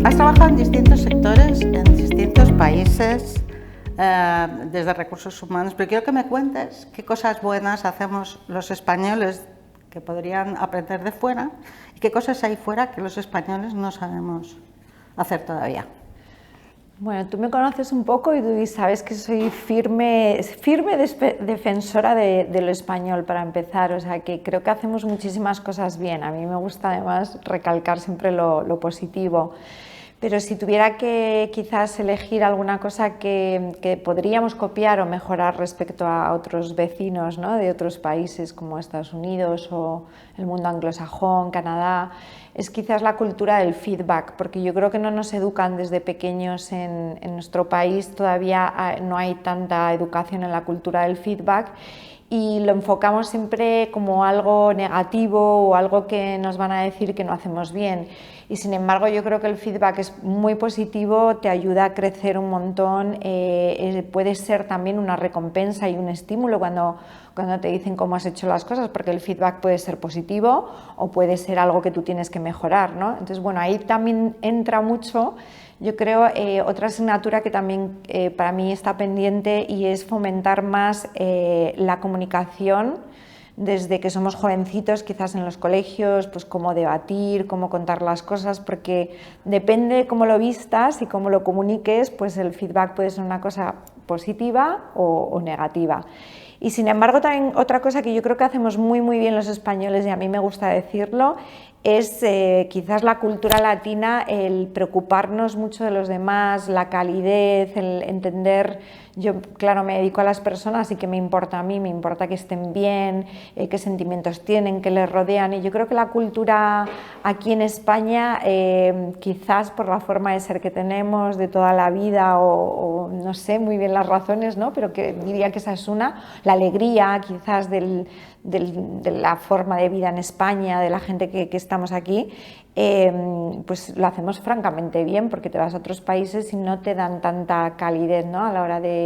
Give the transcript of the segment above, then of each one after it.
Has trabajado en distintos sectores, en distintos países, desde recursos humanos, pero quiero que me cuentes qué cosas buenas hacemos los españoles que podrían aprender de fuera y qué cosas hay fuera que los españoles no sabemos hacer todavía. Bueno, tú me conoces un poco y sabes que soy firme defensora de lo español para empezar, o sea que creo que hacemos muchísimas cosas bien. A mí me gusta además recalcar siempre lo positivo. Pero si tuviera que quizás elegir alguna cosa que podríamos copiar o mejorar respecto a otros vecinos, ¿no?, de otros países como Estados Unidos o el mundo anglosajón, Canadá, es quizás la cultura del feedback, porque yo creo que no nos educan desde pequeños en nuestro país, todavía no hay tanta educación en la cultura del feedback y lo enfocamos siempre como algo negativo o algo que nos van a decir que no hacemos bien. Y sin embargo yo creo que el feedback es muy positivo, te ayuda a crecer un montón, puede ser también una recompensa y un estímulo cuando te dicen cómo has hecho las cosas, porque el feedback puede ser positivo o puede ser algo que tú tienes que mejorar, ¿no? Entonces, bueno, ahí también entra mucho, yo creo, otra asignatura que también para mí está pendiente y es fomentar más la comunicación desde que somos jovencitos, quizás en los colegios, pues cómo debatir, cómo contar las cosas, porque depende de cómo lo vistas y cómo lo comuniques, pues el feedback puede ser una cosa positiva o negativa. Y sin embargo también otra cosa que yo creo que hacemos muy bien los españoles, y a mí me gusta decirlo, es quizás la cultura latina, el preocuparnos mucho de los demás, la calidez, el entender. Yo, claro, me dedico a las personas y que me importa a mí, me importa que estén bien, qué sentimientos tienen, qué les rodean, y yo creo que la cultura aquí en España, quizás por la forma de ser que tenemos de toda la vida o no sé muy bien las razones, ¿no?, pero que diría que esa es una, la alegría quizás de la forma de vida en España, de la gente que estamos aquí, pues lo hacemos francamente bien, porque te vas a otros países y no te dan tanta calidez, ¿no?, a la hora de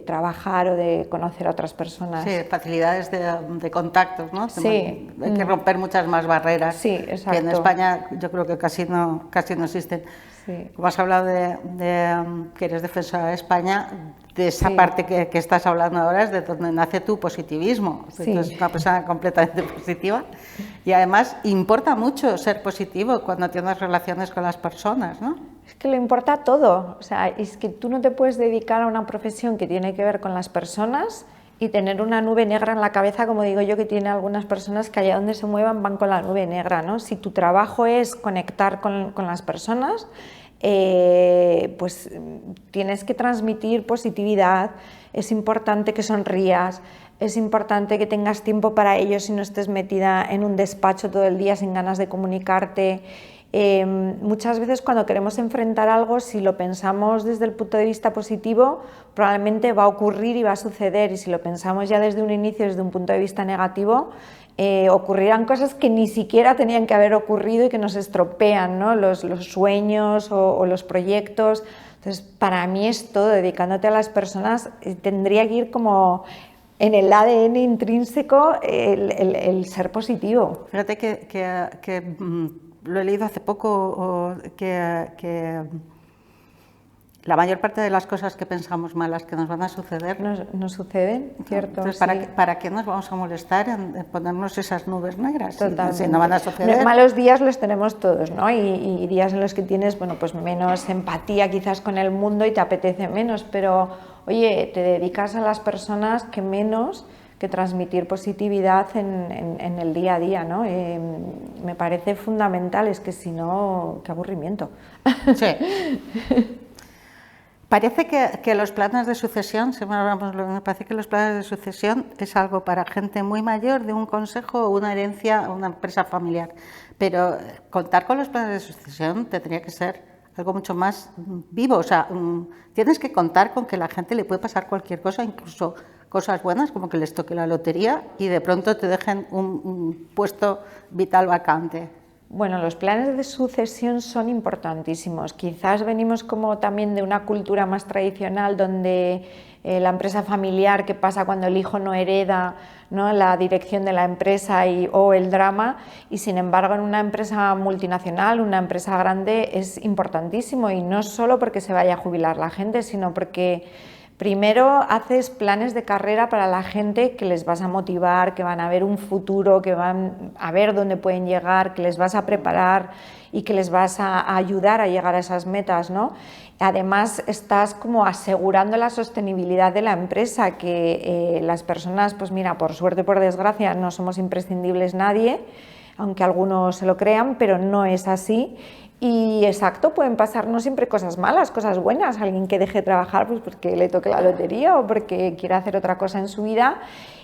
trabajar o de conocer a otras personas. Sí, facilidades de contactos, ¿no? Sí. Hay que romper muchas más barreras. Sí, exacto. Que en España yo creo que casi no existen. Sí. Como has hablado de que eres defensora de España, de esa parte que estás hablando ahora es de donde nace tu positivismo. Sí. Tú eres una persona completamente positiva y además importa mucho ser positivo cuando tienes relaciones con las personas, ¿no? Es que lo importa todo, o sea, es que tú no te puedes dedicar a una profesión que tiene que ver con las personas y tener una nube negra en la cabeza, como digo yo, que tiene algunas personas que allá donde se muevan van con la nube negra, ¿no? Si tu trabajo es conectar con las personas, pues tienes que transmitir positividad, es importante que sonrías, es importante que tengas tiempo para ellos y no estés metida en un despacho todo el día sin ganas de comunicarte. Muchas veces cuando queremos enfrentar algo, si lo pensamos desde el punto de vista positivo, probablemente va a ocurrir y va a suceder, y si lo pensamos ya desde un inicio, desde un punto de vista negativo, ocurrirán cosas que ni siquiera tenían que haber ocurrido y que nos estropean, ¿no?, los sueños o los proyectos. Entonces, para mí es todo, dedicándote a las personas, tendría que ir como en el ADN intrínseco el ser positivo. Fíjate que lo he leído hace poco, que la mayor parte de las cosas que pensamos malas que nos van a suceder nos suceden, ¿cierto? Entonces, sí. ¿para qué nos vamos a molestar en ponernos esas nubes negras? Totalmente. Si no van a suceder. Malos días los tenemos todos, ¿no? Y días en los que tienes, bueno, pues menos empatía quizás con el mundo y te apetece menos, pero oye, te dedicas a las personas que menos que transmitir positividad en el día a día, ¿no? Me parece fundamental, es que si no, qué aburrimiento. Sí. Parece que los planes de sucesión, me parece que los planes de sucesión es algo para gente muy mayor, de un consejo o una herencia o una empresa familiar, pero contar con los planes de sucesión tendría que ser algo mucho más vivo, o sea, tienes que contar con que a la gente le puede pasar cualquier cosa, incluso cosas buenas como que les toque la lotería y de pronto te dejen un puesto vital vacante. Bueno, los planes de sucesión son importantísimos. Quizás venimos como también de una cultura más tradicional donde la empresa familiar, ¿qué pasa cuando el hijo no hereda, ¿no?, la dirección de la empresa o el drama? Y sin embargo, en una empresa multinacional, una empresa grande, es importantísimo, y no solo porque se vaya a jubilar la gente, sino porque primero haces planes de carrera para la gente que les vas a motivar, que van a ver un futuro, que van a ver dónde pueden llegar, que les vas a preparar y que les vas a ayudar a llegar a esas metas, ¿no? Además, estás como asegurando la sostenibilidad de la empresa, que las personas, pues mira, por suerte o por desgracia, no somos imprescindibles nadie, aunque algunos se lo crean, pero no es así. Y exacto, pueden pasar no siempre cosas malas, cosas buenas, alguien que deje de trabajar pues porque le toque la lotería o porque quiera hacer otra cosa en su vida,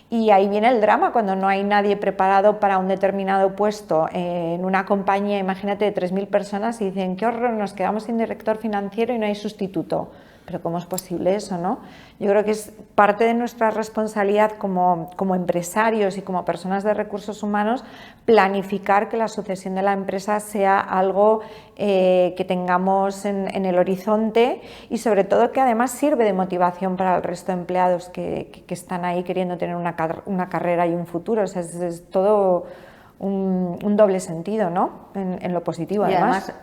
y ahí viene el drama cuando no hay nadie preparado para un determinado puesto en una compañía, imagínate, de 3.000 personas, y dicen, qué horror, nos quedamos sin director financiero y no hay sustituto. Pero ¿cómo es posible eso, no? Yo creo que es parte de nuestra responsabilidad como empresarios y como personas de recursos humanos planificar que la sucesión de la empresa sea algo que tengamos en el horizonte, y sobre todo que además sirve de motivación para el resto de empleados que están ahí queriendo tener una carrera y un futuro. O sea, es todo un doble sentido, ¿no? En lo positivo, y además.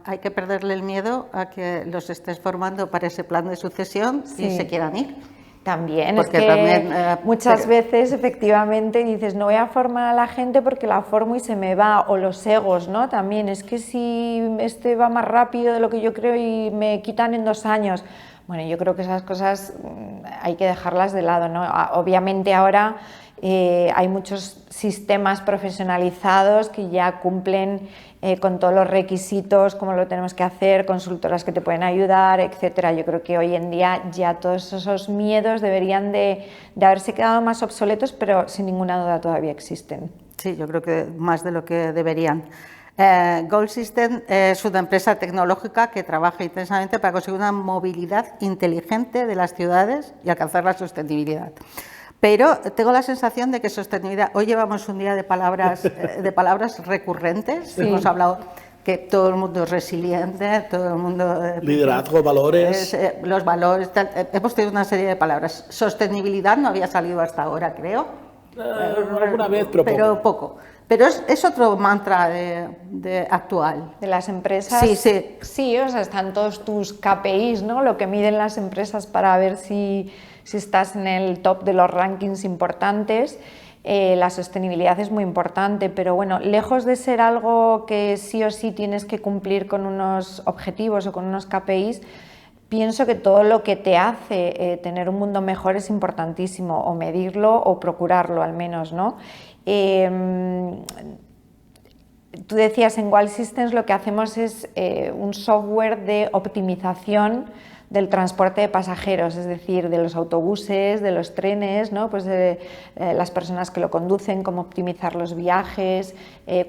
Hay que perderle el miedo a que los estés formando para ese plan de sucesión y se quieran ir. También, porque es que también, muchas veces efectivamente dices, no voy a formar a la gente porque la formo y se me va, o los egos, ¿no? También es que si este va más rápido de lo que yo creo y me quitan en 2 años. Bueno, yo creo que esas cosas hay que dejarlas de lado, ¿no? Obviamente ahora hay muchos sistemas profesionalizados que ya cumplen con todos los requisitos, cómo lo tenemos que hacer, consultoras que te pueden ayudar, etcétera. Yo creo que hoy en día ya todos esos miedos deberían de haberse quedado más obsoletos, pero sin ninguna duda todavía existen. Sí, yo creo que más de lo que deberían. Goal System es una empresa tecnológica que trabaja intensamente para conseguir una movilidad inteligente de las ciudades y alcanzar la sostenibilidad. Pero tengo la sensación de que sostenibilidad, hoy llevamos un día de palabras recurrentes, sí. Hemos hablado que todo el mundo es resiliente, todo el mundo... liderazgo, valores... los valores, hemos tenido una serie de palabras. Sostenibilidad no había salido hasta ahora, creo. Alguna vez, pero poco. Pero es otro mantra actual. De las empresas. Sí, sí. Sí, o sea, están todos tus KPIs, ¿no? Lo que miden las empresas para ver si estás en el top de los rankings importantes. La sostenibilidad es muy importante, pero bueno, lejos de ser algo que sí o sí tienes que cumplir con unos objetivos o con unos KPIs, pienso que todo lo que te hace tener un mundo mejor es importantísimo, o medirlo o procurarlo al menos, ¿no? Tú decías, en Goal Systems lo que hacemos es un software de optimización del transporte de pasajeros, es decir, de los autobuses, de los trenes, ¿no? Pues de las personas que lo conducen, cómo optimizar los viajes,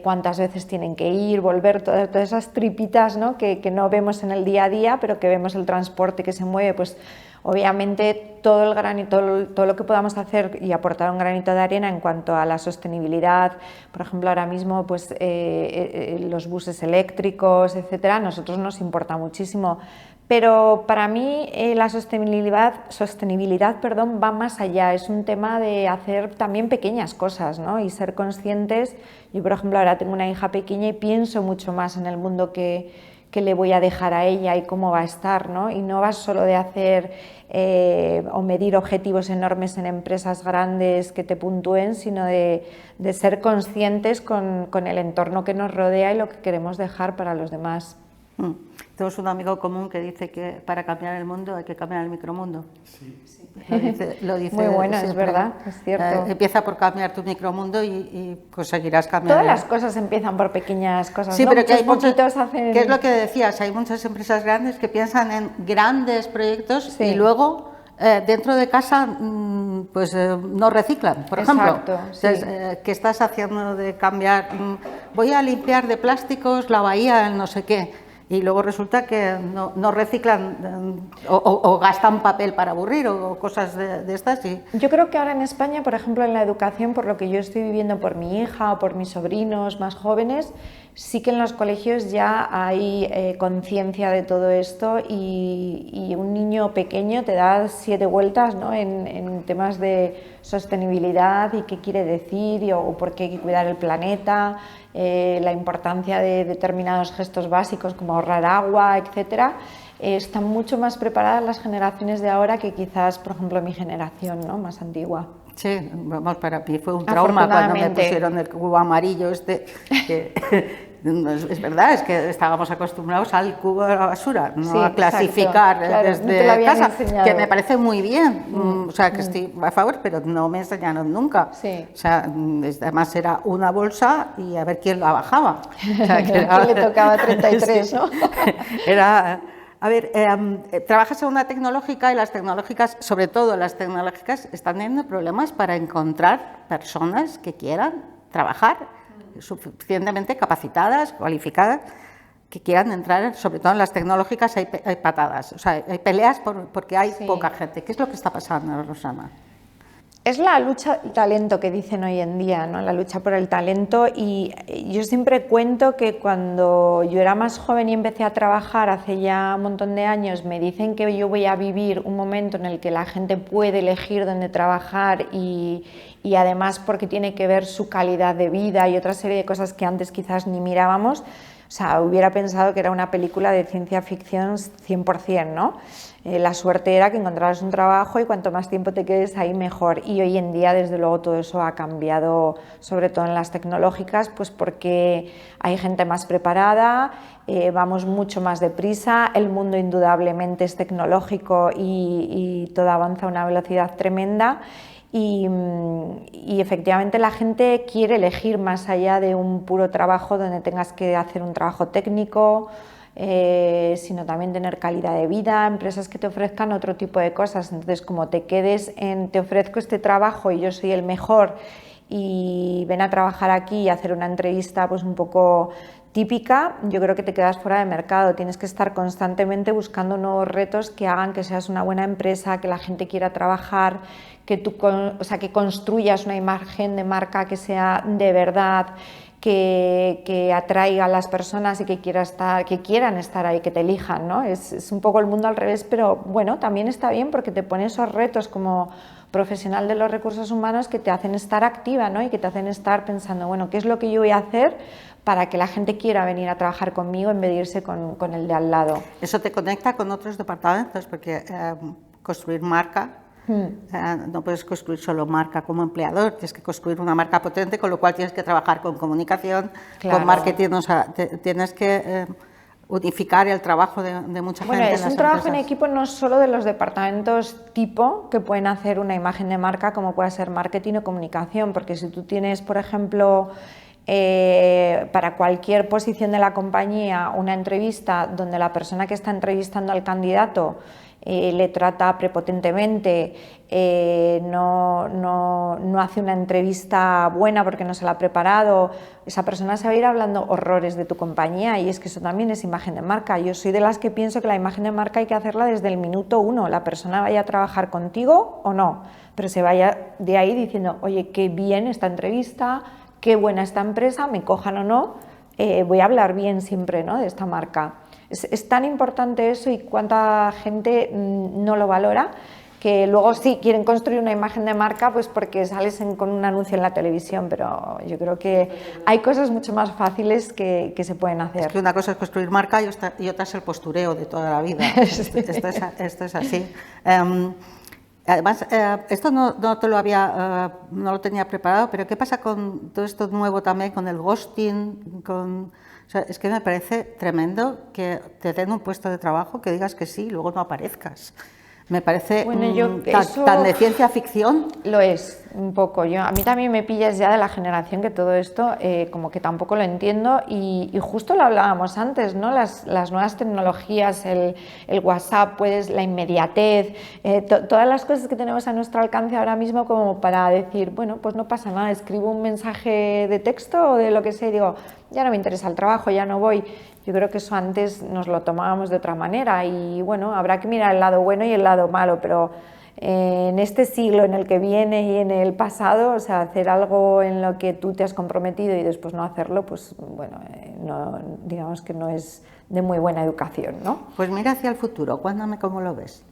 cuántas veces tienen que ir, volver, todas esas tripitas, ¿no? Que no vemos en el día a día, pero que vemos el transporte que se mueve. Pues obviamente todo lo que podamos hacer y aportar un granito de arena en cuanto a la sostenibilidad, por ejemplo, ahora mismo pues los buses eléctricos, etcétera, a nosotros nos importa muchísimo. Pero para mí la sostenibilidad, va más allá, es un tema de hacer también pequeñas cosas, ¿no? Y ser conscientes. Yo, por ejemplo, ahora tengo una hija pequeña y pienso mucho más en el mundo que le voy a dejar a ella y cómo va a estar, ¿no? Y no va solo de hacer o medir objetivos enormes en empresas grandes que te puntúen, sino de ser conscientes con el entorno que nos rodea y lo que queremos dejar para los demás. Tenemos un amigo común que dice que para cambiar el mundo hay que cambiar el micromundo. Sí. Lo dice muy bueno, siempre. Es verdad, es cierto. Empieza por cambiar tu micromundo y conseguirás cambiar. Todas las cosas empiezan por pequeñas cosas. Sí, ¿no? pero que hay poquitos hacen... que es lo que decías, hay muchas empresas grandes que piensan en grandes proyectos sí. Y luego dentro de casa pues no reciclan, por ejemplo. Exacto, sí. Entonces, ¿qué estás haciendo de cambiar? Voy a limpiar de plásticos la bahía, el no sé qué. y luego resulta que no reciclan o gastan papel para aburrir o cosas de estas. Y... Yo creo que ahora en España, por ejemplo, en la educación, por lo que yo estoy viviendo por mi hija o por mis sobrinos más jóvenes, sí que en los colegios ya hay conciencia de todo esto y un niño pequeño te da 7 vueltas, ¿no?, en temas de sostenibilidad y qué quiere decir o por qué hay que cuidar el planeta, la importancia de determinados gestos básicos como ahorrar agua, etcétera. Están mucho más preparadas las generaciones de ahora que quizás, por ejemplo, mi generación, ¿no?, más antigua. Sí, vamos, para mí fue un trauma cuando me pusieron el cubo amarillo es verdad, es que estábamos acostumbrados al cubo de la basura, no sí, a clasificar claro, desde casa, enseñado. Que me parece muy bien, o sea, que estoy a favor, pero no me enseñaron nunca. Sí. O sea, además era una bolsa y a ver quién la bajaba. O sea, que era, ¿quién le tocaba 33, sí, ¿no? Era... A ver, trabajas en una tecnológica y las tecnológicas, sobre todo las tecnológicas, están teniendo problemas para encontrar personas que quieran trabajar suficientemente capacitadas, cualificadas, que quieran entrar, sobre todo en las tecnológicas hay patadas, o sea, hay peleas porque hay poca gente. ¿Qué es lo que está pasando, Rosana? Es la lucha del talento que dicen hoy en día, ¿no? La lucha por el talento, y yo siempre cuento que cuando yo era más joven y empecé a trabajar hace ya un montón de años, me dicen que yo voy a vivir un momento en el que la gente puede elegir dónde trabajar y además porque tiene que ver su calidad de vida y otra serie de cosas que antes quizás ni mirábamos. O sea, hubiera pensado que era una película de ciencia ficción 100%, ¿no? La suerte era que encontraras un trabajo y cuanto más tiempo te quedes ahí mejor. Y hoy en día, desde luego, todo eso ha cambiado, sobre todo en las tecnológicas, pues porque hay gente más preparada, vamos mucho más deprisa, el mundo indudablemente es tecnológico y todo avanza a una velocidad tremenda. Y efectivamente la gente quiere elegir más allá de un puro trabajo donde tengas que hacer un trabajo técnico, sino también tener calidad de vida, empresas que te ofrezcan otro tipo de cosas. Entonces, como te quedes en te ofrezco este trabajo y yo soy el mejor y ven a trabajar aquí y hacer una entrevista pues un poco típica, yo creo que te quedas fuera de mercado. Tienes que estar constantemente buscando nuevos retos que hagan que seas una buena empresa, que la gente quiera trabajar, que que construyas una imagen de marca que sea de verdad, que atraiga a las personas y que quieran estar ahí, que te elijan, ¿no? Es un poco el mundo al revés, pero bueno, también está bien porque te pone esos retos como profesional de los recursos humanos que te hacen estar activa, ¿no? Y que te hacen estar pensando, bueno, ¿qué es lo que yo voy a hacer para que la gente quiera venir a trabajar conmigo en vez de irse con el de al lado? Eso te conecta con otros departamentos porque construir marca, no puedes construir solo marca como empleador, tienes que construir una marca potente, con lo cual tienes que trabajar con comunicación, claro, con marketing, o sea, tienes que unificar el trabajo de mucha gente. Bueno, es un trabajo en equipo no solo de los departamentos tipo que pueden hacer una imagen de marca como puede ser marketing o comunicación, porque si tú tienes, por ejemplo, para cualquier posición de la compañía una entrevista donde la persona que está entrevistando al candidato le trata prepotentemente, no hace una entrevista buena porque no se la ha preparado, esa persona se va a ir hablando horrores de tu compañía, y es que eso también es imagen de marca. Yo soy de las que pienso que la imagen de marca hay que hacerla desde el minuto 1, la persona vaya a trabajar contigo o no, pero se vaya de ahí diciendo, oye, qué bien esta entrevista, qué buena esta empresa, me cojan o no, voy a hablar bien siempre, ¿no?, de esta marca. Es tan importante eso, y cuánta gente no lo valora, que luego sí quieren construir una imagen de marca pues porque sales con un anuncio en la televisión, pero yo creo que hay cosas mucho más fáciles que se pueden hacer. Es que una cosa es construir marca y otra es el postureo de toda la vida. Sí. Esto es así. Además, esto no lo tenía preparado, pero ¿qué pasa con todo esto nuevo también, con el ghosting? O sea, es que me parece tremendo que te den un puesto de trabajo, que digas que sí y luego no aparezcas. Me parece tan de ciencia ficción. Lo es, un poco. A mí también me pillas ya de la generación que todo esto como que tampoco lo entiendo, y justo lo hablábamos antes, ¿no? Las nuevas tecnologías, el WhatsApp, pues la inmediatez, todas las cosas que tenemos a nuestro alcance ahora mismo como para decir, bueno, pues no pasa nada, escribo un mensaje de texto o de lo que sea y digo, ya no me interesa el trabajo, ya no voy. Yo creo que eso antes nos lo tomábamos de otra manera y bueno, habrá que mirar el lado bueno y el lado malo, pero en este siglo, en el que viene y en el pasado, o sea, hacer algo en lo que tú te has comprometido y después no hacerlo, pues bueno, digamos que no es de muy buena educación, ¿no? Pues mira hacia el futuro, cuéntame cómo lo ves.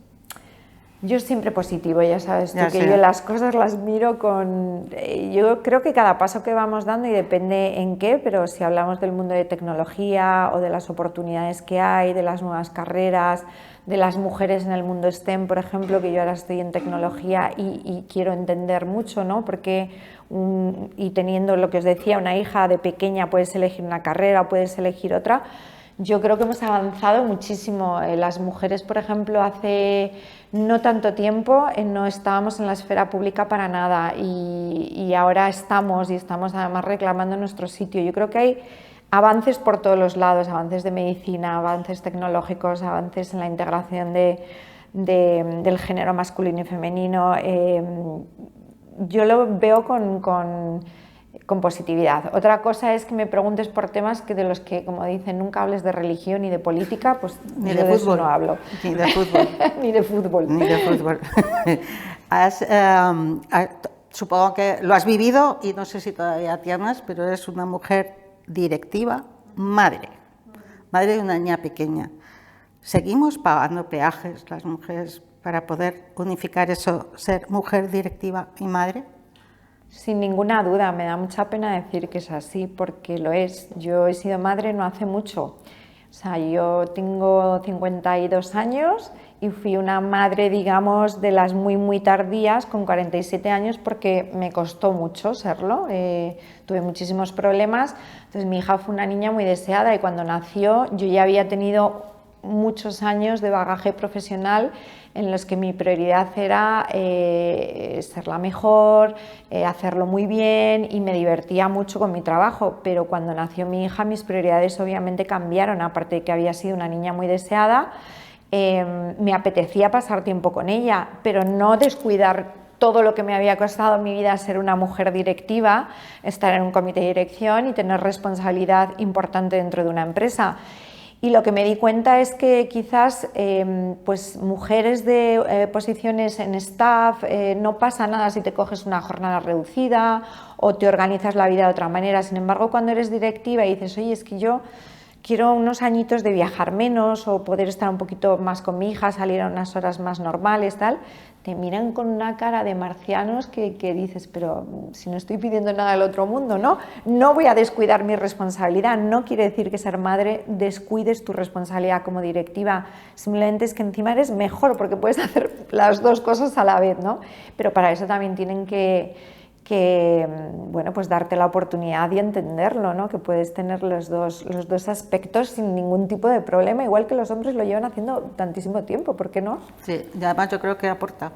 Yo siempre positivo, ya sabes tú, que yo las cosas las miro con... Yo creo que cada paso que vamos dando, y depende en qué, pero si hablamos del mundo de tecnología o de las oportunidades que hay, de las nuevas carreras, de las mujeres en el mundo STEM, por ejemplo, que yo ahora estoy en tecnología y quiero entender mucho, ¿no? Porque, y teniendo lo que os decía, una hija de pequeña, puedes elegir una carrera, puedes elegir otra. Yo creo que hemos avanzado muchísimo. Las mujeres, por ejemplo, hace no tanto tiempo no estábamos en la esfera pública para nada y ahora estamos además reclamando nuestro sitio. Yo creo que hay avances por todos los lados, avances de medicina, avances tecnológicos, avances en la integración del género masculino y femenino. Yo lo veo con positividad. Otra cosa es que me preguntes por temas que de los que, como dicen, nunca hables de religión ni de política, pues ni de fútbol, eso no hablo. Ni de fútbol. Ni de fútbol. Ni de fútbol. Supongo que lo has vivido y no sé si todavía tienes, pero eres una mujer directiva, madre de una niña pequeña. ¿Seguimos pagando peajes las mujeres para poder unificar eso, ser mujer directiva y madre? Sin ninguna duda, me da mucha pena decir que es así, porque lo es. Yo he sido madre no hace mucho. O sea, yo tengo 52 años y fui una madre, digamos, de las muy tardías, con 47 años, porque me costó mucho serlo. Tuve muchísimos problemas. Entonces, mi hija fue una niña muy deseada y cuando nació yo ya había tenido muchos años de bagaje profesional en los que mi prioridad era ser la mejor, hacerlo muy bien y me divertía mucho con mi trabajo, pero cuando nació mi hija mis prioridades obviamente cambiaron, aparte de que había sido una niña muy deseada, me apetecía pasar tiempo con ella, pero no descuidar todo lo que me había costado en mi vida ser una mujer directiva, estar en un comité de dirección y tener responsabilidad importante dentro de una empresa. Y lo que me di cuenta es que quizás pues mujeres de posiciones en staff, no pasa nada si te coges una jornada reducida o te organizas la vida de otra manera. Sin embargo, cuando eres directiva y dices, oye, es que yo quiero unos añitos de viajar menos o poder estar un poquito más con mi hija, salir a unas horas más normales, tal, te miran con una cara de marcianos que dices, pero si no estoy pidiendo nada del otro mundo, ¿no? No voy a descuidar mi responsabilidad, no quiere decir que ser madre descuides tu responsabilidad como directiva, simplemente es que encima eres mejor porque puedes hacer las dos cosas a la vez, ¿no? Pero para eso también tienen que bueno, pues darte la oportunidad y entenderlo, ¿no? Que puedes tener los dos aspectos sin ningún tipo de problema, igual que los hombres lo llevan haciendo tantísimo tiempo, ¿por qué no? Sí, y además yo creo que aporta.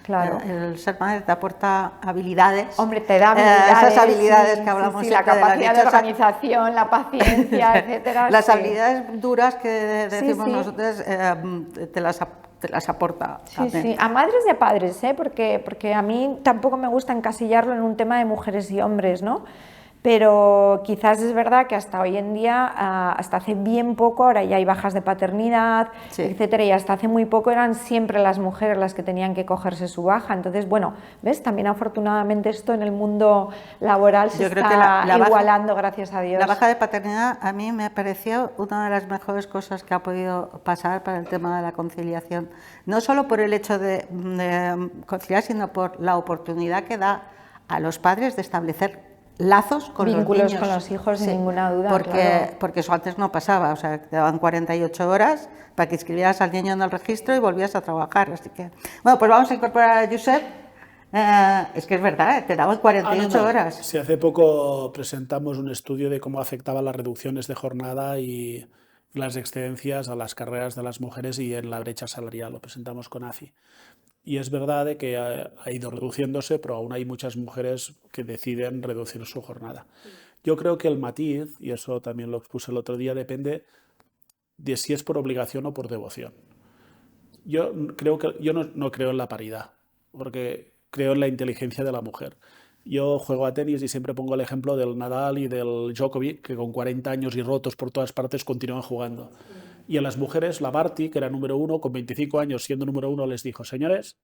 Claro. El ser madre te aporta habilidades. Hombre, te da habilidades. Esas habilidades que hablamos la capacidad de organización, la paciencia, etcétera. Las habilidades duras que decimos nosotros te las aporta. Sí, a madres y a padres, porque a mí tampoco me gusta encasillarlo en un tema de mujeres y hombres, ¿no? Pero quizás es verdad que hasta hoy en día, hasta hace bien poco, ahora ya hay bajas de paternidad, etcétera, y hasta hace muy poco eran siempre las mujeres las que tenían que cogerse su baja. Entonces, bueno, ¿ves? También afortunadamente esto en el mundo laboral se está igualando, gracias a Dios. La baja de paternidad a mí me pareció una de las mejores cosas que ha podido pasar para el tema de la conciliación. No solo por el hecho de conciliar, sino por la oportunidad que da a los padres de establecer lazos con vínculos los niños. Con los hijos, sin ninguna duda. Porque eso antes no pasaba, o sea, te daban 48 horas para que inscribieras al niño en el registro y volvías a trabajar. Así que, bueno, pues vamos a incorporar a Josep. Es que es verdad, te daban 48 horas. Sí, hace poco presentamos un estudio de cómo afectaban las reducciones de jornada y las excedencias a las carreras de las mujeres y en la brecha salarial. Lo presentamos con AFI. Y es verdad de que ha ido reduciéndose, pero aún hay muchas mujeres que deciden reducir su jornada. Yo creo que el matiz, y eso también lo expuse el otro día, depende de si es por obligación o por devoción. Yo no creo en la paridad, porque creo en la inteligencia de la mujer. Yo juego a tenis y siempre pongo el ejemplo del Nadal y del Djokovic, que con 40 años y rotos por todas partes continúan jugando. Y a las mujeres, la Barty, que era número 1, con 25 años siendo número 1, les dijo, señores,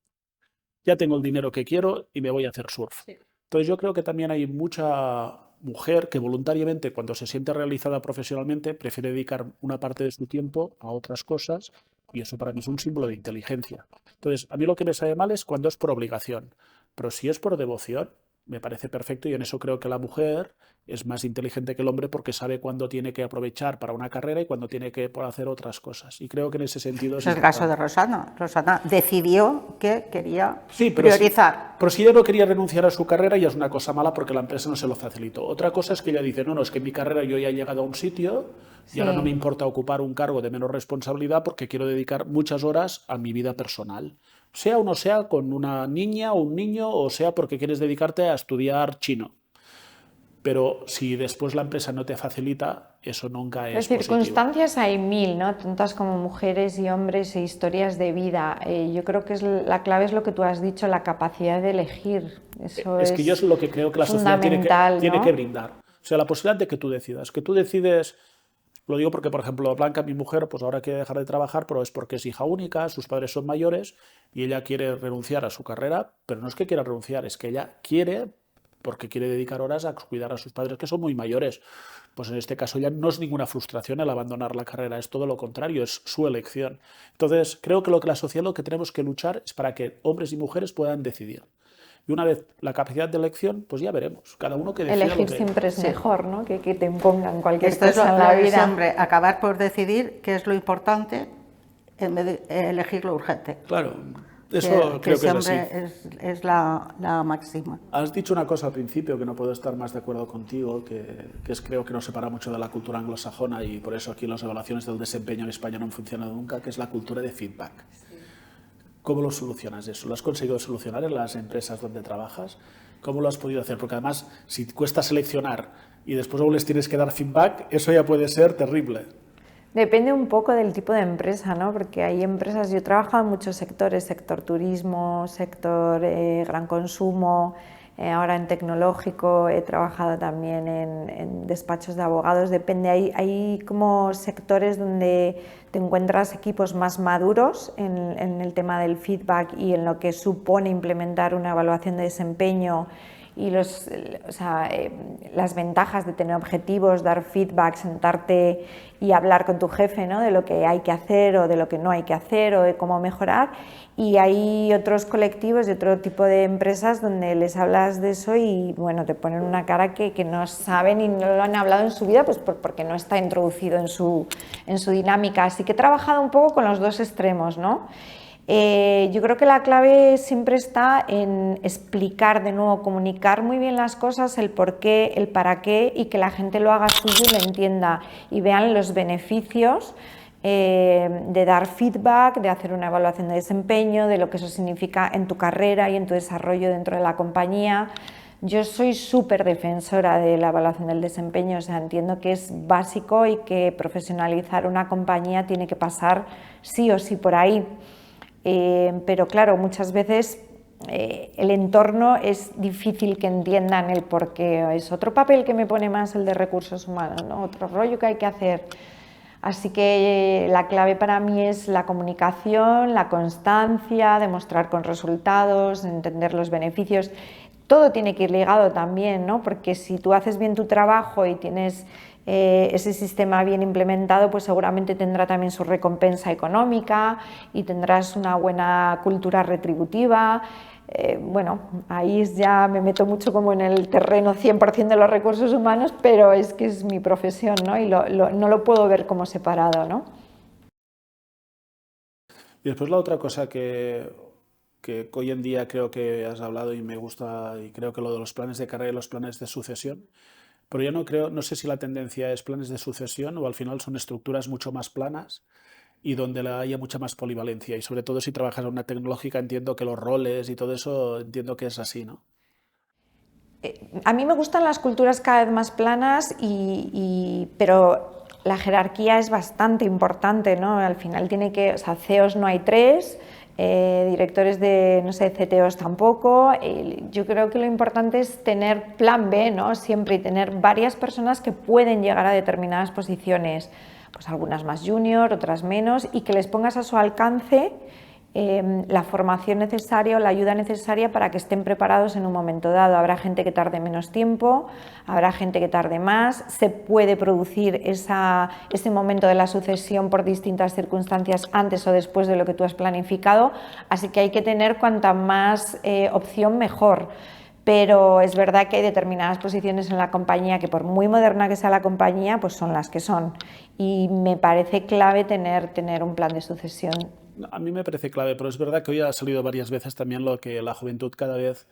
ya tengo el dinero que quiero y me voy a hacer surf. Sí. Entonces yo creo que también hay mucha mujer que voluntariamente, cuando se siente realizada profesionalmente, prefiere dedicar una parte de su tiempo a otras cosas, y eso para mí es un símbolo de inteligencia. Entonces, a mí lo que me sabe mal es cuando es por obligación, pero si es por devoción, me parece perfecto, y en eso creo que la mujer es más inteligente que el hombre porque sabe cuándo tiene que aprovechar para una carrera y cuándo tiene que hacer otras cosas. Y creo que en ese sentido... Es el caso de Rosana. Rosana decidió que quería priorizar. Pero si ella no quería renunciar a su carrera, ya es una cosa mala porque la empresa no se lo facilitó. Otra cosa es que ella dice, no, es que en mi carrera yo ya he llegado a un sitio y ahora no me importa ocupar un cargo de menos responsabilidad porque quiero dedicar muchas horas a mi vida personal. Sea o no sea con una niña o un niño, o sea porque quieres dedicarte a estudiar chino. Pero si después la empresa no te facilita, eso nunca es positivo. Circunstancias hay mil, ¿no? Tantas como mujeres y hombres e historias de vida. Yo creo que la clave es lo que tú has dicho, la capacidad de elegir. Eso es que yo es lo que creo que la sociedad tiene que brindar. O sea, la posibilidad de que tú decidas. Que tú decides, lo digo porque, por ejemplo, Blanca, mi mujer, pues ahora quiere dejar de trabajar, pero es porque es hija única, sus padres son mayores y ella quiere renunciar a su carrera, pero no es que quiera renunciar, es que ella quiere, porque quiere dedicar horas a cuidar a sus padres que son muy mayores. Pues en este caso ya no es ninguna frustración el abandonar la carrera, es todo lo contrario, es su elección. Entonces creo que la sociedad lo que tenemos que luchar es para que hombres y mujeres puedan decidir. Y una vez la capacidad de elección, pues ya veremos, cada uno que decida. Elegir siempre es mejor, ¿no? Que te impongan cualquier cosa en la vida. Siempre acabar por decidir qué es lo importante en vez de elegir lo urgente. Claro. Eso creo que es así. Es la máxima. Has dicho una cosa al principio que no puedo estar más de acuerdo contigo, que creo que nos separa mucho de la cultura anglosajona, y por eso aquí las evaluaciones del desempeño en España no han funcionado nunca, que es la cultura de feedback. Sí. ¿Cómo lo solucionas eso? ¿Lo has conseguido solucionar en las empresas donde trabajas? ¿Cómo lo has podido hacer? Porque además, si cuesta seleccionar y después aún les tienes que dar feedback, eso ya puede ser terrible. Depende un poco del tipo de empresa, ¿no? Porque hay empresas, yo he trabajado en muchos sectores, sector turismo, sector gran consumo, ahora en tecnológico, he trabajado también en despachos de abogados, depende, hay como sectores donde te encuentras equipos más maduros en el tema del feedback y en lo que supone implementar una evaluación de desempeño y las ventajas de tener objetivos, dar feedback, sentarte y hablar con tu jefe, ¿no? De lo que hay que hacer o de lo que no hay que hacer o de cómo mejorar. Y hay otros colectivos y otro tipo de empresas donde les hablas de eso y bueno, te ponen una cara que no saben y no lo han hablado en su vida, pues porque no está introducido en su dinámica. Así que he trabajado un poco con los dos extremos, ¿no? Yo creo que la clave siempre está en explicar de nuevo, comunicar muy bien las cosas, el por qué, el para qué, y que la gente lo haga suyo y lo entienda y vean los beneficios de dar feedback, de hacer una evaluación de desempeño, de lo que eso significa en tu carrera y en tu desarrollo dentro de la compañía. Yo soy súper defensora de la evaluación del desempeño, o sea, entiendo que es básico y que profesionalizar una compañía tiene que pasar sí o sí por ahí. Pero claro, muchas veces el entorno es difícil que entiendan el por qué. Es otro papel que me pone más el de recursos humanos, ¿no? Otro rollo que hay que hacer. Así que la clave para mí es la comunicación, la constancia, demostrar con resultados, entender los beneficios. Todo tiene que ir ligado también, ¿no? Porque si tú haces bien tu trabajo y tienes ese sistema bien implementado, pues seguramente tendrá también su recompensa económica y tendrás una buena cultura retributiva. Bueno, ahí ya me meto mucho como en el terreno 100% de los recursos humanos, pero es que es mi profesión, ¿no? Y no lo puedo ver como separado, ¿no? Y después la otra cosa que hoy en día creo que has hablado y me gusta, y creo que lo de los planes de carrera y los planes de sucesión, pero yo no sé si la tendencia es planes de sucesión o al final son estructuras mucho más planas y donde haya mucha más polivalencia, y sobre todo si trabajas en una tecnológica entiendo que los roles y todo eso entiendo que es así, ¿no? A mí me gustan las culturas cada vez más planas, pero la jerarquía es bastante importante, ¿no? Al final CEOs no hay 3, directores de, no sé, CTOs tampoco. Yo creo que lo importante es tener plan B, ¿no? Siempre, y tener varias personas que pueden llegar a determinadas posiciones, pues algunas más junior, otras menos, y que les pongas a su alcance la formación necesaria o la ayuda necesaria para que estén preparados en un momento dado. Habrá gente que tarde menos tiempo, habrá gente que tarde más, se puede producir ese momento de la sucesión por distintas circunstancias antes o después de lo que tú has planificado, así que hay que tener cuanta más opción mejor. Pero es verdad que hay determinadas posiciones en la compañía que, por muy moderna que sea la compañía, pues son las que son, y me parece clave tener un plan de sucesión. A mí me parece clave, pero es verdad que hoy ha salido varias veces también lo que la juventud cada vez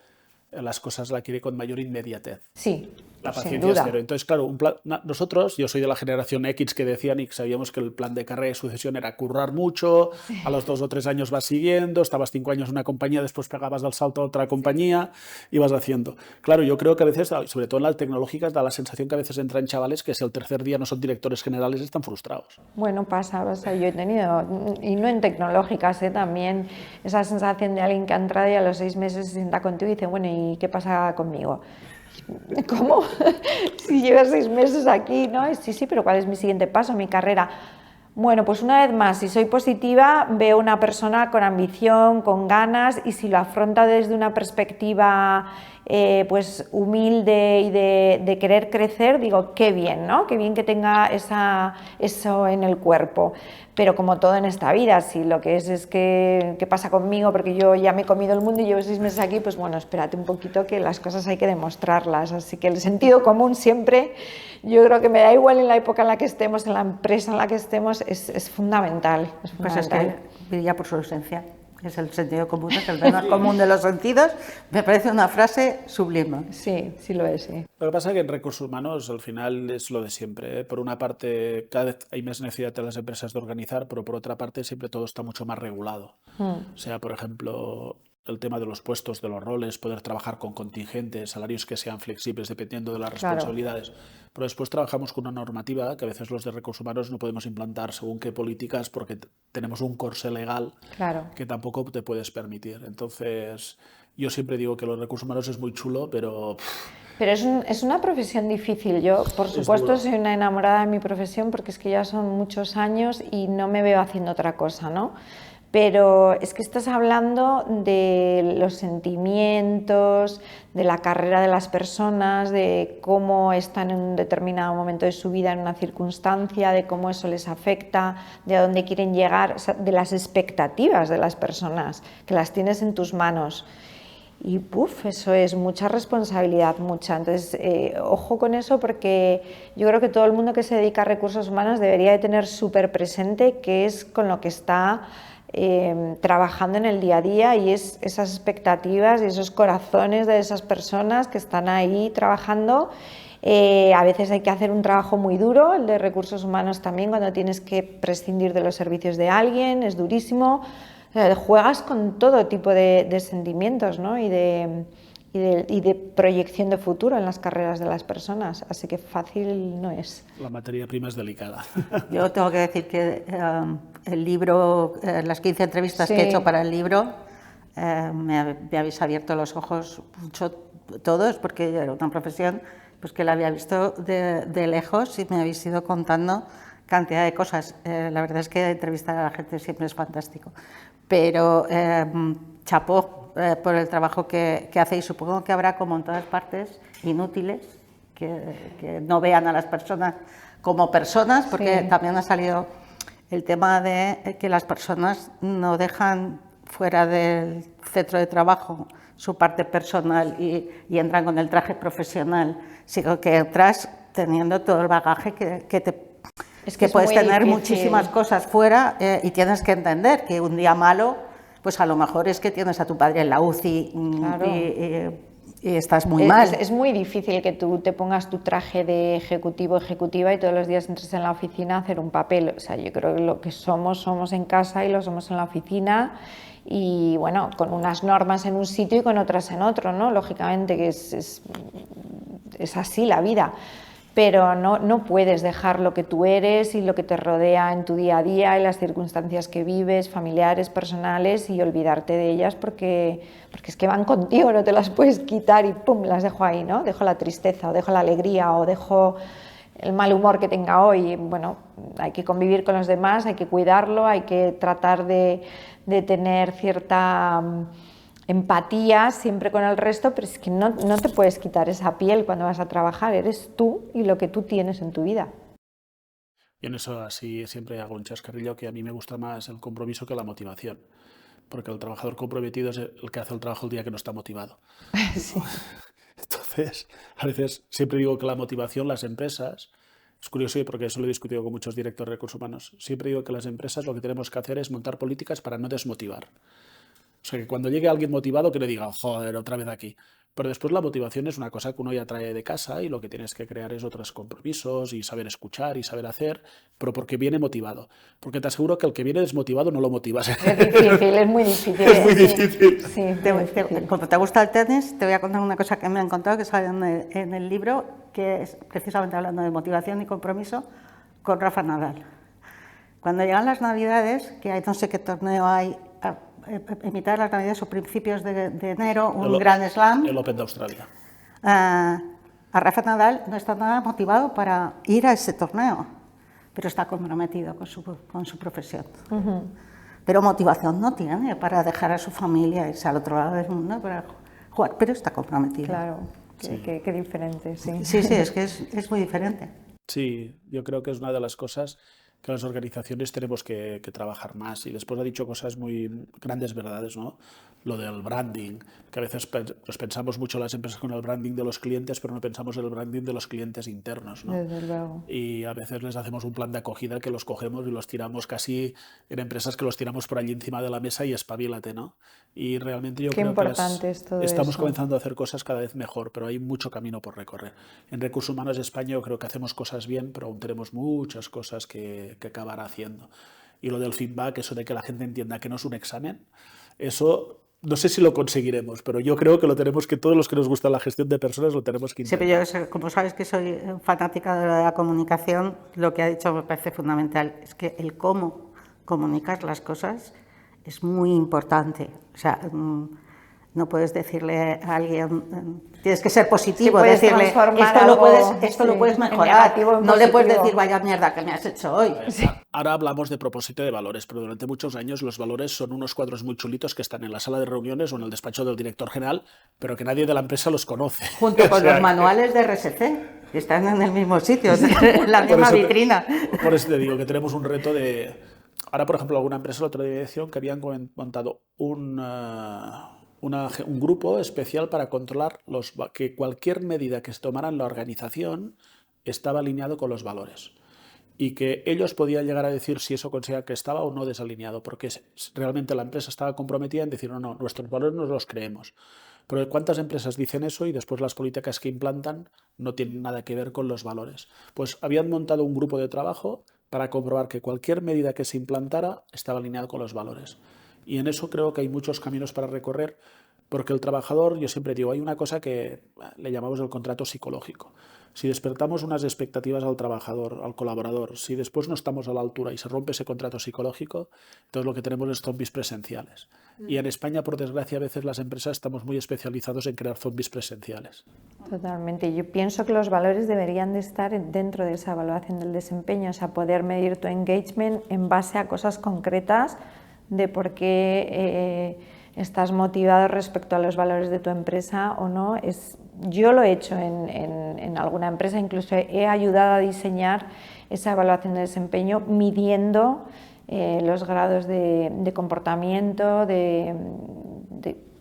las cosas la quiere con mayor inmediatez. Sí, la sin paciencia es duda. cero. Entonces, claro, nosotros, yo soy de la generación X que decían y que sabíamos que el plan de carrera y sucesión era currar mucho, a los 2 o 3 años vas siguiendo, estabas 5 años en una compañía, después pegabas el salto a otra compañía y vas haciendo. Claro, yo creo que a veces, sobre todo en las tecnológicas, da la sensación que a veces entran chavales que si el tercer día no son directores generales están frustrados. Bueno, pasa, yo he tenido, y no en tecnológicas, también esa sensación de alguien que ha entrado y a los 6 meses se sienta contigo y dice, bueno, ¿y qué pasa conmigo? ¿Cómo? Si llevas 6 meses aquí, ¿no? Sí, pero ¿cuál es mi siguiente paso, mi carrera? Bueno, pues una vez más, si soy positiva, veo una persona con ambición, con ganas, y si lo afronta desde una perspectiva pues humilde y de querer crecer, digo, qué bien, ¿no? Qué bien que tenga eso en el cuerpo. Pero como todo en esta vida, si lo que es que ¿qué pasa conmigo? Porque yo ya me he comido el mundo y llevo 6 meses aquí, pues bueno, espérate un poquito, que las cosas hay que demostrarlas. Así que el sentido común siempre, yo creo que me da igual en la época en la que estemos, en la empresa en la que estemos, es fundamental. Pues es que brilla por su ausencia. Es el sentido común, es el tema común de los sentidos. Me parece una frase sublime. Sí, sí lo es, sí. Lo que pasa es que en recursos humanos al final es lo de siempre, ¿eh? Por una parte, cada vez hay más necesidad de las empresas de organizar, pero por otra parte siempre todo está mucho más regulado. O sea, por ejemplo, el tema de los puestos, de los roles, poder trabajar con contingentes, salarios que sean flexibles dependiendo de las responsabilidades. Pero después trabajamos con una normativa que a veces los de recursos humanos no podemos implantar según qué políticas porque tenemos un corsé legal que tampoco te puedes permitir. Entonces, yo siempre digo que los recursos humanos es muy chulo, pero... Pero es una profesión difícil. Yo, por supuesto, soy una enamorada de mi profesión porque es que ya son muchos años y no me veo haciendo otra cosa, ¿no? Pero es que estás hablando de los sentimientos, de la carrera de las personas, de cómo están en un determinado momento de su vida, en una circunstancia, de cómo eso les afecta, de a dónde quieren llegar, o sea, de las expectativas de las personas, que las tienes en tus manos. Y eso es mucha responsabilidad, mucha. Entonces, ojo con eso, porque yo creo que todo el mundo que se dedica a recursos humanos debería de tener súper presente qué es con lo que está trabajando en el día a día, y es esas expectativas y esos corazones de esas personas que están ahí trabajando. A veces hay que hacer un trabajo muy duro, el de recursos humanos también, cuando tienes que prescindir de los servicios de alguien, es durísimo. Juegas con todo tipo de sentimientos, ¿no? y de proyección de futuro en las carreras de las personas, así que fácil no es. La materia prima es delicada. Yo tengo que decir que el libro, las 15 entrevistas que he hecho para el libro, me habéis abierto los ojos mucho todos, porque era una profesión pues, que la había visto de lejos y me habéis ido contando cantidad de cosas. La verdad es que entrevistar a la gente siempre es fantástico. Pero chapó por el trabajo que hacéis. Supongo que habrá, como en todas partes, inútiles que no vean a las personas como personas, porque también ha salido el tema de que las personas no dejan fuera del centro de trabajo su parte personal y entran con el traje profesional, sino que entras teniendo todo el bagaje que puedes tener difícil. Muchísimas cosas fuera y tienes que entender que un día malo, pues a lo mejor es que tienes a tu padre en la UCI y estás muy mal. Es muy difícil que tú te pongas tu traje de ejecutiva y todos los días entres en la oficina a hacer un papel. O sea, yo creo que lo que somos en casa y lo somos en la oficina, y bueno, con unas normas en un sitio y con otras en otro, ¿no? Lógicamente que es así la vida. pero no puedes dejar lo que tú eres y lo que te rodea en tu día a día y las circunstancias que vives, familiares, personales, y olvidarte de ellas porque es que van contigo, no te las puedes quitar y pum, las dejo ahí, ¿no? Dejo la tristeza o dejo la alegría o dejo el mal humor que tenga hoy. Bueno, hay que convivir con los demás, hay que cuidarlo, hay que tratar de tener cierta empatía siempre con el resto, pero es que no te puedes quitar esa piel cuando vas a trabajar, eres tú y lo que tú tienes en tu vida. Y en eso así siempre hago un chascarrillo, que a mí me gusta más el compromiso que la motivación, porque el trabajador comprometido es el que hace el trabajo el día que no está motivado. Sí. Entonces, a veces siempre digo que la motivación, las empresas, es curioso porque eso lo he discutido con muchos directores de recursos humanos, siempre digo que las empresas lo que tenemos que hacer es montar políticas para no desmotivar. O sea, que cuando llegue alguien motivado que le diga, joder, otra vez aquí. Pero después la motivación es una cosa que uno ya trae de casa y lo que tienes que crear es otros compromisos y saber escuchar y saber hacer, pero porque viene motivado. Porque te aseguro que el que viene desmotivado no lo motivas. Es difícil, es muy difícil. Es muy difícil. Sí, Como te gusta el tenis, te voy a contar una cosa que me han contado que sale en el libro, que es precisamente hablando de motivación y compromiso, con Rafa Nadal. Cuando llegan las Navidades, que hay no sé qué torneo hay, en mitad de las Navidades o principios de enero, un Grand Slam. El Open de Australia. A Rafa Nadal no está nada motivado para ir a ese torneo, pero está comprometido con su profesión. Pero motivación no tiene para dejar a su familia, irse al otro lado del mundo para jugar, pero está comprometido. Claro, Sí. qué diferente, sí. Sí, es que es muy diferente. Sí, yo creo que es una de las cosas que las organizaciones tenemos que trabajar más. Y después ha dicho cosas muy grandes verdades, ¿no? Lo del branding, que a veces nos pensamos mucho las empresas con el branding de los clientes, pero no pensamos en el branding de los clientes internos, ¿no? Desde luego. Y a veces les hacemos un plan de acogida que los cogemos y los tiramos casi en empresas que los tiramos por allí encima de la mesa y espabilate, ¿no? Y realmente yo creo importante es todo estamos eso. comenzando a hacer cosas cada vez mejor, pero hay mucho camino por recorrer. En Recursos Humanos de España yo creo que hacemos cosas bien, pero aún tenemos muchas cosas que acabar haciendo. Y lo del feedback, eso de que la gente entienda que no es un examen, eso no sé si lo conseguiremos, pero yo creo que lo tenemos que, todos los que nos gusta la gestión de personas, lo tenemos que intentar. Sí, pero yo, como sabes que soy fanática de la comunicación, lo que ha dicho me parece fundamental, es que el cómo comunicas las cosas es muy importante. O sea, no puedes decirle a alguien, tienes que ser positivo, puedes decirle, esto lo puedes mejorar, no le puedes decir, vaya mierda que me has hecho hoy. Sí. Ahora hablamos de propósito de valores, pero durante muchos años los valores son unos cuadros muy chulitos que están en la sala de reuniones o en el despacho del director general, pero que nadie de la empresa los conoce. Junto con los manuales de RSC, que están en el mismo sitio, en la misma vitrina. Por eso te digo que tenemos un reto de... Ahora, por ejemplo, alguna empresa, la otra dirección, que habían montado un grupo especial para controlar que cualquier medida que se tomara en la organización estaba alineado con los valores. Y que ellos podían llegar a decir si eso considera que estaba o no desalineado, porque realmente la empresa estaba comprometida en decir, no, nuestros valores nos los creemos. Pero ¿cuántas empresas dicen eso y después las políticas que implantan no tienen nada que ver con los valores? Pues habían montado un grupo de trabajo para comprobar que cualquier medida que se implantara estaba alineado con los valores. Y en eso creo que hay muchos caminos para recorrer, porque el trabajador, yo siempre digo, hay una cosa que le llamamos el contrato psicológico. Si despertamos unas expectativas al trabajador, al colaborador, si después no estamos a la altura y se rompe ese contrato psicológico, entonces lo que tenemos es zombies presenciales. Y en España, por desgracia, a veces las empresas estamos muy especializados en crear zombies presenciales. Totalmente. Yo pienso que los valores deberían de estar dentro de esa evaluación del desempeño, o sea, poder medir tu engagement en base a cosas concretas de por qué estás motivado respecto a los valores de tu empresa o no. Yo lo he hecho en alguna empresa, incluso he ayudado a diseñar esa evaluación de desempeño midiendo los grados de comportamiento,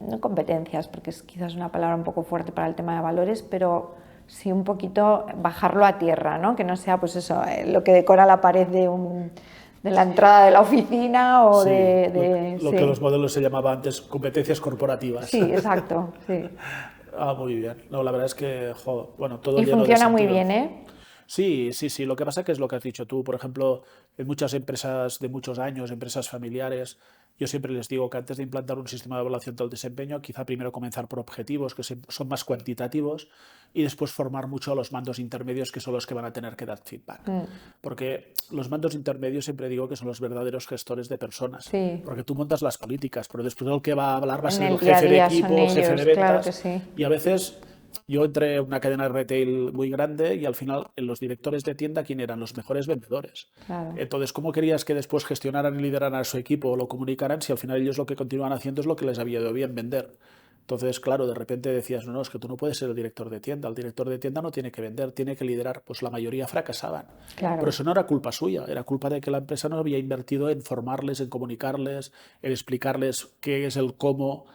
no competencias, porque es quizás una palabra un poco fuerte para el tema de valores, pero sí un poquito bajarlo a tierra, ¿no? Que no sea pues eso, lo que decora la pared de la entrada de la oficina o sí, lo sí. que los modelos se llamaba antes competencias corporativas. Sí, exacto, sí. Muy bien. No, la verdad es que, bueno, todo y lleno funciona de muy sentido. bien, ¿eh? Sí. Lo que pasa que es lo que has dicho tú. Por ejemplo, en muchas empresas de muchos años, empresas familiares, Yo siempre les digo que antes de implantar un sistema de evaluación del desempeño, quizá primero comenzar por objetivos que son más cuantitativos y después formar mucho a los mandos intermedios, que son los que van a tener que dar feedback. Porque los mandos intermedios siempre digo que son los verdaderos gestores de personas. Sí. Porque tú montas las políticas, pero después el que va a hablar va a ser En el jefe de equipo, ellos, jefe de ventas. claro que sí. Y a veces yo entré en una cadena de retail muy grande y al final en los directores de tienda, ¿quién eran? Los mejores vendedores. Claro. Entonces, ¿cómo querías que después gestionaran y lideraran a su equipo o lo comunicaran si al final ellos lo que continúan haciendo es lo que les había ido bien vender? Entonces, claro, de repente decías, no, es que tú no puedes ser el director de tienda. El director de tienda no tiene que vender, tiene que liderar. Pues la mayoría fracasaban. Claro. Pero eso no era culpa suya, era culpa de que la empresa no había invertido en formarles, en comunicarles, en explicarles qué es el cómo,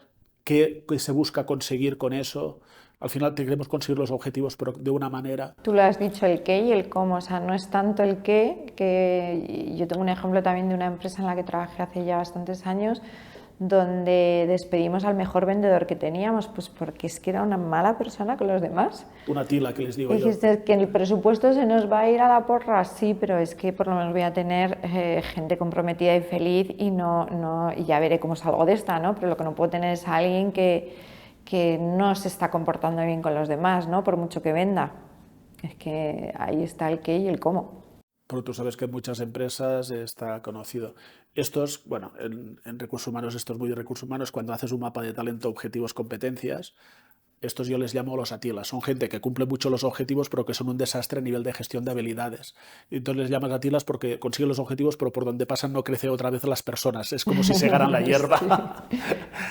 qué se busca conseguir con eso. Al final queremos conseguir los objetivos, pero de una manera. Tú lo has dicho, el qué y el cómo, o sea, no es tanto el qué, que yo tengo un ejemplo también de una empresa en la que trabajé hace ya bastantes años, donde despedimos al mejor vendedor que teníamos, pues porque es que era una mala persona con los demás. Una tila que les digo yo. Dijiste que el presupuesto se nos va a ir a la porra, sí, pero es que por lo menos voy a tener gente comprometida y feliz y y ya veré cómo salgo de esta, ¿no? Pero lo que no puedo tener es a alguien que no se está comportando bien con los demás, ¿no? Por mucho que venda. Es que ahí está el qué y el cómo. Pero tú sabes que en muchas empresas está conocido. Estos, bueno, en recursos humanos, esto es muy de recursos humanos, cuando haces un mapa de talento, objetivos, competencias, estos yo les llamo los atilas. Son gente que cumple mucho los objetivos, pero que son un desastre a nivel de gestión de habilidades. Y entonces les llamas atilas porque consiguen los objetivos, pero por donde pasan no crece otra vez las personas. Es como si segaran la hierba.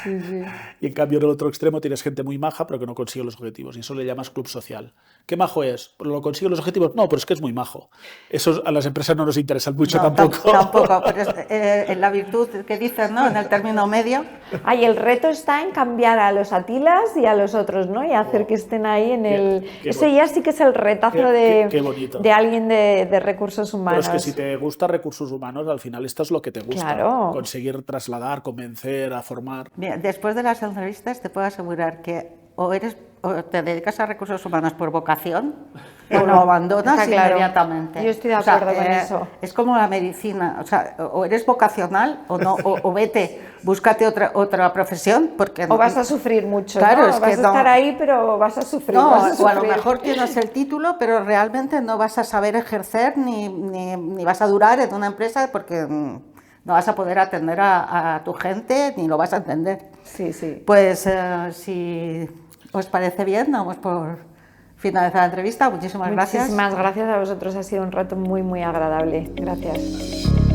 Sí, sí. Y en cambio en el otro extremo tienes gente muy maja, pero que no consigue los objetivos. Y eso le llamas club social. ¿Qué majo es? ¿Lo consigue los objetivos? No, pero es que es muy majo. Eso a las empresas no nos interesan mucho tampoco. Tampoco, pero es en la virtud que dices, ¿no? En el término medio. Y el reto está en cambiar a los atilas y a los otros, ¿no? Y hacer que estén ahí en el... Ese ya sí que es el retazo de alguien de recursos humanos. Pero es que si te gusta recursos humanos, al final esto es lo que te gusta. Claro. Conseguir trasladar, convencer, a formar. Bien, después de las entrevistas te puedo asegurar que o te dedicas a recursos humanos por vocación o lo abandonas inmediatamente. Yo estoy de acuerdo con eso. Es como la medicina, o sea, o eres vocacional o no, o vete, búscate otra profesión porque o vas a sufrir mucho, claro, ¿no? Es vas que a estar ahí, pero vas a sufrir. No, vas a sufrir. O a lo mejor tienes el título, pero realmente no vas a saber ejercer ni vas a durar en una empresa porque no vas a poder atender a tu gente ni lo vas a entender. Sí, sí. Pues si os parece bien, damos por finalizar la entrevista. Muchísimas gracias. Muchísimas gracias a vosotros, ha sido un rato muy, muy agradable. Gracias.